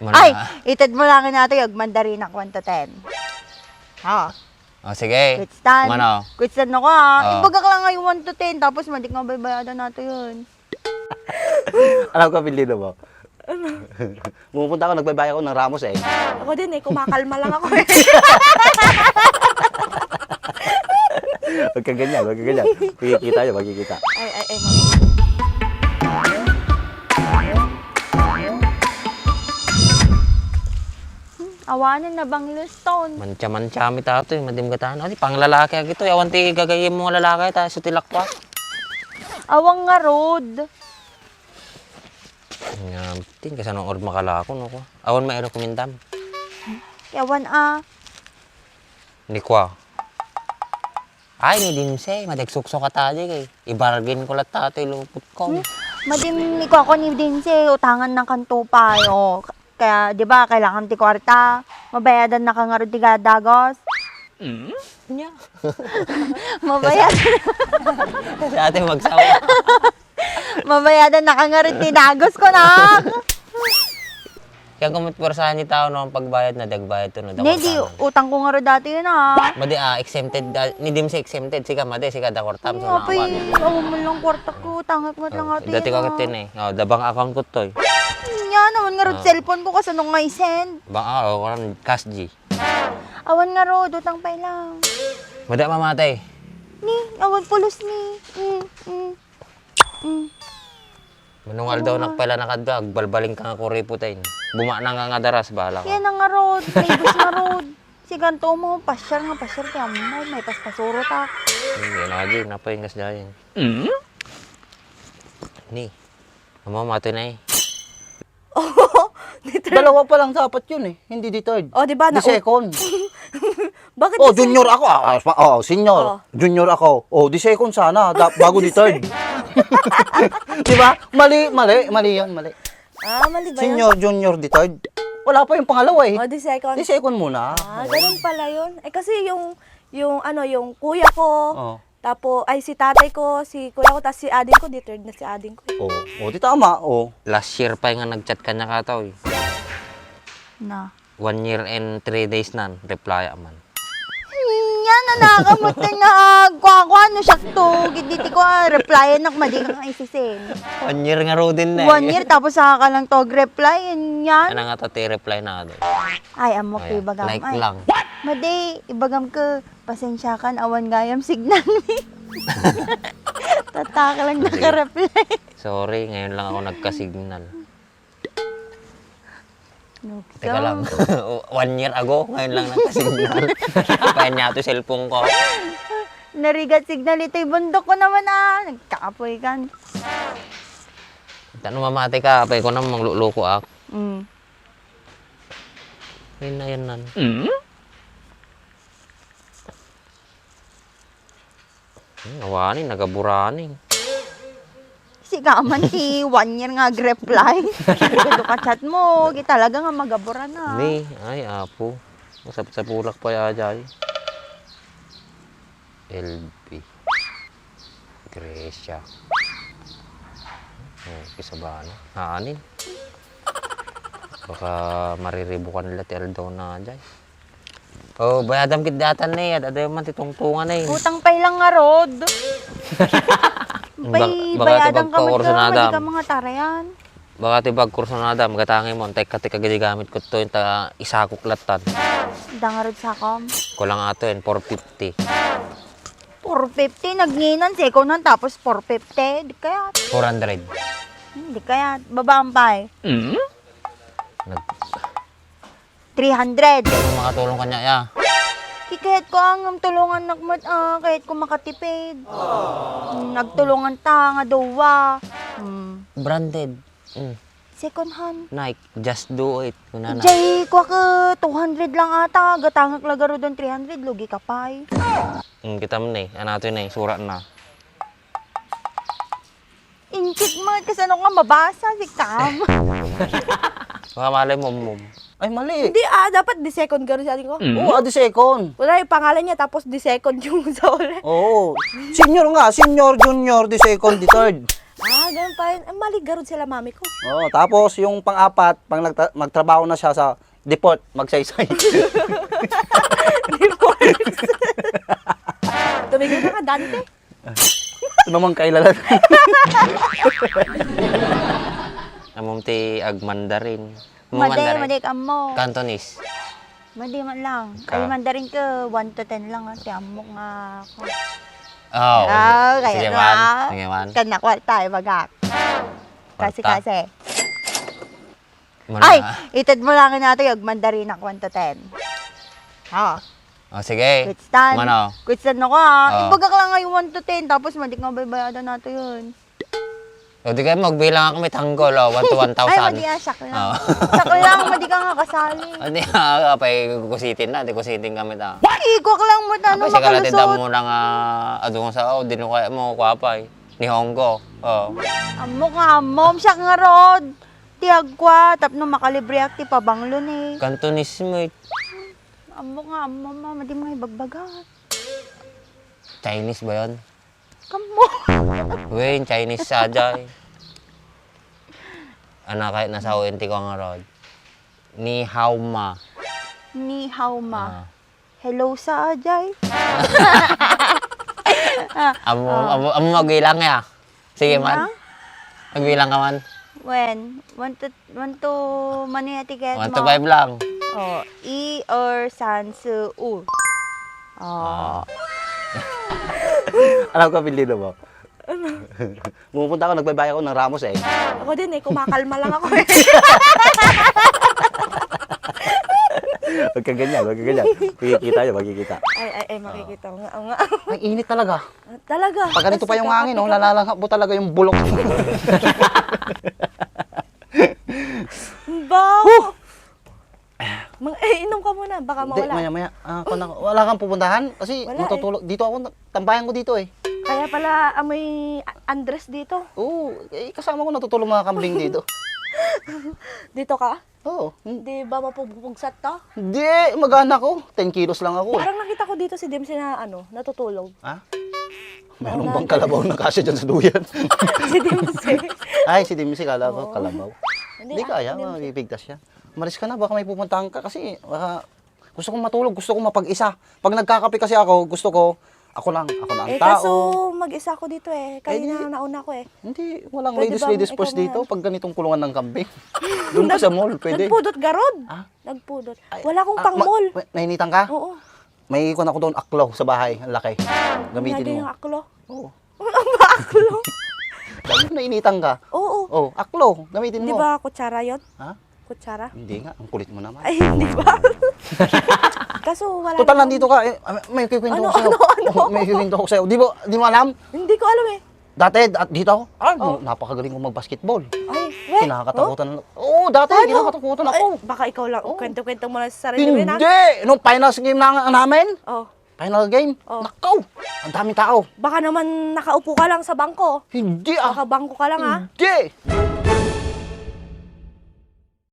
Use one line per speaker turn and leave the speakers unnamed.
Ay, itad mo lang natin yung mandarina 1 to 10. Ha?
Sige.
Quitstan.
Mano?
Quitstan ako ha. Ibaga ka lang ngayon 1 to 10, tapos madik nga baybayadan natin yun.
Alam ko, Pilino mo. Pumupunta ako, nagbabayad ako ng Ramos eh.
Ako din eh, kumakalma lang ako eh.
Huwag ka ganyan, huwag ka ganyan. Magkikita yun, magkikita.
Ay.
Awanan na bang Luston?
Mancha-mancha mi tato, madim gatahan. Adi, pang lalaki agito. Awan ti gagayim mo nga lalaki, tayo sutilak pa.
Awang nga road.
Tin, kasi nung orb makalako, no ko. Awan may kumindam.
Yawan ah.
Hindi ko. Ay, ni Dimse, madagsuksok ka tayo kay. Ibargain ko lang tato, ilupot ko.
Madim ni ko ako ni Dinse, utangan ng kanto pa. O, kaya, di ba, kailangan ti kwarta. Mabayadan na ka nga rin ti gadagos.
Nya.
Mabayadan.
Si ate magsawa.
Mabayadan na ka nga rin ti dagos ko na.
Kaya kumot porsahan ni tao no, ang pagbayad na, dagbayad to no.
Hindi, di, utang ko nga rin dati yun ah.
Madi exempted, ni Dimse exempted, sika madi, sika da kortam. So,
Apay,
nakakuha.
awan mo lang kwarta ko, tangat mo lang ati.
Dati ko kitin eh. Dabang account ko to eh.
Yan, awan nga rin cellphone ko kasi nung may send.
Bang ako, cash G.
Awan nga rin, utang pa lang.
Mada mamatay.
Ni, awan pulos ni.
Manungal daw nagpala nakadag, balbaling ka nga kuriputin. Bumana nga nga daras, bahala ka.
Yan ang nga road, labos nga road. Si ganto mo, pasyar kaya may paspasuro ta.
Yan na di, napahingas dyan. Ni, mamamatay na eh.
Dalawa pa lang dapat yun eh, hindi di third.
Oh, di ba?
Di second.
Bakit
Oh, junior ako. Senior. Junior ako. Oh, di second sana, bago di third. Di ba? Mali yun, mali.
mali ba yun?
Senior, junior, di third. Wala pa yung pangalawa eh.
Oh, di second.
Di second muna.
Ganun pala yun. Eh kasi yung kuya ko,
Oh.
tapos, si tatay ko, si kuya ko, tapos si ading ko, di third na si ading ko.
Oh, di tama. Oh.
Last year pa yung nag-chat ka niya kataw eh.
Na.
1 year and 3 days nan, reply man.
Yan, nanakamot ka na. Kwa, ano siya to. Giditi ko, reply nak madi kang isisin.
1 year nga ro din na
1 year, tapos saka ka lang tog reply. Yan.
Ano nga tati reply na doon.
Ay, amok ko ibagam.
Like
Ay,
lang.
Madi, ibagam ka. Pasensya kan, awan gayam signal ni. Tataka lang naka-reply.
Sorry, ngayon lang ako nagka-signal. Teka
So,
lang. 1 year ago, ngayon lang nagka-signal. Kaya niya ito cellphone ko.
narigat signal ito. Bundok ko naman ah. Nagkakapoy kan.
Tanong mamatay ka, apay ko na magluloko ako.
Mm.
Ayun na yan nan. Nawanin, nagaburanin.
Si kaman si 1 year nga reply. Kado ka chat mo, talaga nga magabura na.
Ni, ay apo. Masap sa pulak pa yajay. LB. Gracia. Oh, kisabana. Haanin. Baka mariribukan nila tel daw na jay. Oh, bayadam kit datan na yan. Ada man titungtungan na yun.
Utang pay lang nga rod.
Baka
Bayadan ka man
kurso na
ka,
adam.
mali ka mga tarayan.
Baka tibag kurso na adam. Gatangi mo, tek katika gamit ko to yung ta isakok latan.
Dangarod sa kom.
Kulang ato yun, 450.
450, nagninan, second hand, tapos 450. Di kaya,
400.
hindi kaya, babaan pa eh.
Nag
300.
Kaya makatulong kanya ya.
Kahit ko ang tulungan kahit ko makatipid. Nagtulungan ta nga duwa.
Branded.
Second hand.
Nike, just do it. Kunana.
Jay, ko ka 200 lang ata. Gatangak lagaro doon 300. Lugi ka pa eh.
Kita mo na eh. Ano ito na eh. Surat na.
Inchik mo kasi ano nga mabasa si Cam.
Baka malay mo.
Ay, mali.
Hindi dapat di second garo si ading ko.
Oo, di second.
Wala yung pangalan niya, tapos di second yung sa ulit.
Oo. Senior nga, senior, junior, di second, di third.
ganun pa rin. Maligarod sila mami ko.
Oo, tapos yung pang-apat, pang magtrabaho na siya sa deport, magsaysay.
Tumigil ka nga, Dante.
Ito naman kailan.
Amom ti ag Mandarin.
Madi kamo.
Cantonese.
Madi man lang.
Ka.
Ay, mandarin ka, 1 to 10 lang. Ate, amok nga ako.
Oh,
Kaya
sige
na.
man. Sige man.
Kana kwarta, bagak. Kasi.
Kwarta. Muna.
Ay, itad mo lang natin yung mandarin ako 1 to 10. Ha?
Oh, sige.
Kutstan.
Mano?
Kutstan ako ha.
Oo.
Ibagak lang nga yung 1 to 10, tapos madik nga baybayadan natin yun.
O di kayo magbilang ako may tanggol, 1 to 1,000.
Ay, madi nga, sak lang.
Oo.
Sak lang, madi ka nga kasali.
Hindi nga, apay kusitin na, di kusitin kami ta.
Ikok lang mo tanong
Apay siya kalati
makalusot.
mo na nga, adungan sa, di no kaya mo, kwapay. Ni Honggo. Oh.
Amo nga, mom, siya nga rod. Tiyag kwa, tapno makalibre akti pabanglo ni.
Cantonese mo,
Amo nga, mama, madi mga ibagbagat.
Chinese ba yun?
Kamo.
Wait, Chinese sajay. Ano kahit nasa ONT ko nga rod. Ni hao ma.
Ni hao ma.
Ah.
Hello sa ajay.
Amo magbilang ya. Sige man. Magbilang ka man.
When? 1 to mani ticket
1
mo.
to 5 lang.
Oh, I or san su u. Oh.
Alam ko, Pilino mo. Pumupunta ako, nagbabay ako ng Ramos eh.
Ako din eh, kumakalma lang ako eh.
Huwag kang ganyan, huwag kang ganyan. Makikita yun, makikita.
Ay, makikita ko nga. Oo nga.
Ang init talaga.
Talaga.
Pag ganito pa yung hangin, oh, nalalanghap mo talaga yung bulok.
Bawo! Inom ka muna, baka
Hindi,
mawala.
maya-maya. Wala kang pupuntahan? Kasi
Wala
matutulog. Dito ako, tambayan ko dito eh.
Kaya pala amoy Andres dito.
Oo, kasama ko natutulog mga kambing dito.
Dito ka?
Oo.
Di ba mapupugsat to?
Hindi, magana ko. 10 kilos lang ako.
Parang nakita ko dito si Dempsey na natutulog.
Ha? Meron bang kalabaw na kasya dyan sa duyan?
Si Dempsey.
Ay, si Dimsi, kala ko kalabaw.
Hindi,
Hindi kaya, mabibigtas siya. Maris ka na, baka may pupuntahan ka kasi baka gusto kong matulog, gusto kong mapag-isa. Pag nagkakape kasi ako, gusto ko, ako lang ang
Kaso
tao.
mag-isa ako dito eh. Kanina nauna ko eh.
Hindi, walang
Pwede bang
ladies
ikaw
first
muna?
dito pag ganitong kulungan ng kambing. Doon ka sa mall, pwede.
Nagpudot garod.
Ah?
Nagpudot. Wala akong pang mall.
Nainitan ka?
Oo.
May ikon ako doon, aklaw sa bahay, ang laki. Gamitin
Lagi
mo.
yung aklo.
Oo.
Ang ba aklo?
Lagi mo nainitan ka.
Oo.
Oh, aklaw, gamitin
Di
mo.
ba kutsara yun?
Ha?
Kutsara?
Hindi nga, ang kulit mo naman.
Ay, hindi ba? Kaso wala
Total,
namang-
nandito ka. May kikwento
Ano,
ko sa'yo.
ano?
Oo, may kikwento ko sa'yo. Di mo alam?
Hindi ko alam eh.
Dati, dito ako. Napakagaling ko mag-basketball.
Ay, weh.
Kinakatakutan. Oo, dati,
Ano?
kinakatakutan ako.
Ay, baka ikaw lang. Kwento-kwento mo lang sa sarili mo yun, ha?
Hindi! Nung finals game namin,
Oh.
final game,
Oh.
nakaw! Ang daming tao.
Baka naman nakaupo ka lang sa bangko.
Hindi
Baka bangko ka lang, ha?
Hindi!